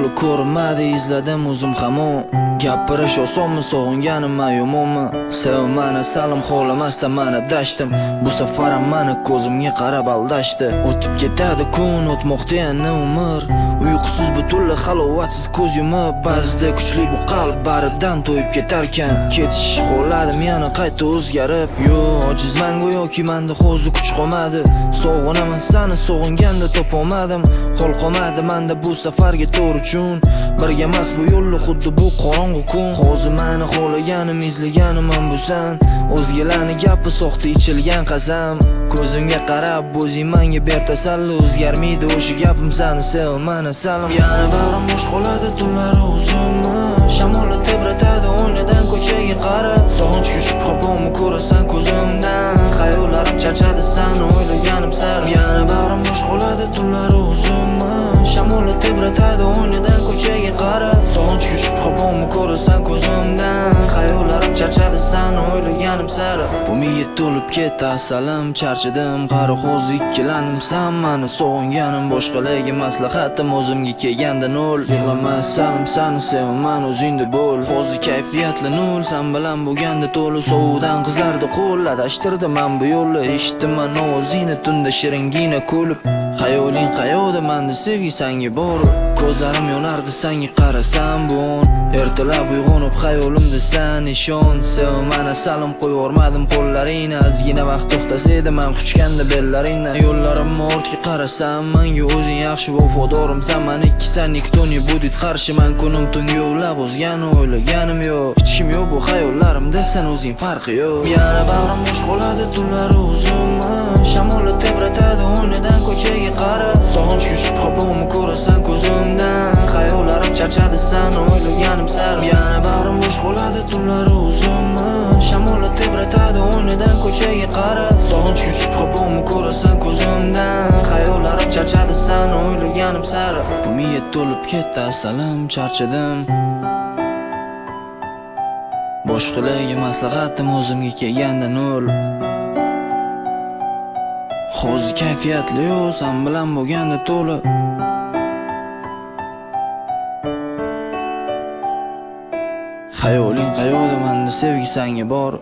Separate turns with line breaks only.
to'la ko'rinmadi, izladim o'zim hamon. Gapirish osonmi, sog'inganim yomonmi? Sevmani salim xohlamasdan mana dashtim. Bu safar ham mani ko'zimga qarab aldashdi. O'tib ketadi kun, o'tmoqda yana umr. Uyqusiz butunla halovatsiz ko'z yumib, ba'zida kuchli bu qalb baridan to'yib ketarkan, ketish xohladim yana qayta o'zgarib. Yo, ojizman go'yoki menda hozir kuch qolmadi. Sog'inaman seni, sog'inganda topolmadim. Qo'l qolmadi menda bu safarga to'g'ri uchun. Birga emas bu yo'lda xuddi bu qorong'u kun. Hozir meni xohlaganim, izlaganim ham busan. O'zgalarni gapi soxta ichilgan qasam. Ko'zimga qarab o'zing menga ber tasalli. O'zgarmaydi o'sha gapim, seni sevmani salim. Yana bag'rim bo'sh qoladi, tunlari uzunmi? Shamol tebratadi o'ynadan ko'chaga qarab. Sog'inchga shubha bormi ko'rasan ko'zimdan? Xayollarim charchadi seni o'ylaganim sari. Yana bag'rim bo'sh qoladi, tunlari uzunmi? Shamol tebratadi o'ynadan ko'chaga qarab. Sog'inchga shubha bormi ko'rasan ko'zimdan? Xayollarim charchadi seni o'ylaganim sari. Bu menga to'lib ketdi asalim, charchadim, qari hozir ikkilandim. Sen meni sog'inganim, boshqalarga maslahatim o'zimga kelganda nol. Yig'lama salim, seni sevaman, o'zingda bo'l. Hozir kayfiyatli nol, sen bilan bo'lganda to'la sovuqdan qizardi qo'l. Adashtirdim men bu yo'lni, eshitdim ovozingni tunda shiringina kulib. Xayoling qayoqda, menda sevgi senga bor. Ko'zlarim yonardi senga qarasam bugun. Ertalab uyg'onib xayolimda sen ishon. Sevmani salim qo'yormadim qo'llaringni. Ozgina vaqt to'xtasa edi men quchganda bellaringdan. Yo'llarimni ortga qarasam, menga o'zing yaxshi vafodorim. Sen meniki, sen nikto'ni budit qarshi. Men kunim tunga yo'lab o'zgani o'ylaganim yo'q. Hech kim yo'q bu xayollarimda, sen o'zing farqi yo'q. Yana bag'rim bo'sh qoladi, tunlari uzunmi? Shamol tebratadi o'ynadan ko'chaga qarab. Sog'inchga shubha bormi ko'rasan ko'zimdan? Xayollarim charchadi seni o'ylaganim sari. Yana bag'rim bo'sh qoladi, tunlari uzunmi? Shamol tebratadi o'ynadan ko'chaga qarab. Sog'inchga shubha bormi ko'rasan ko'zimdan? Xayollarim charchadi seni o'ylaganim sari. Bu menga to'lib ketdi asalim, charchadim. Boshqalarga maslahatim o'zimga kelganda nol. Hozir kayfiyatli yo'q, sen bilan bo'lganda to'la. Xayoling qayoqda, menda sevgi senga bor.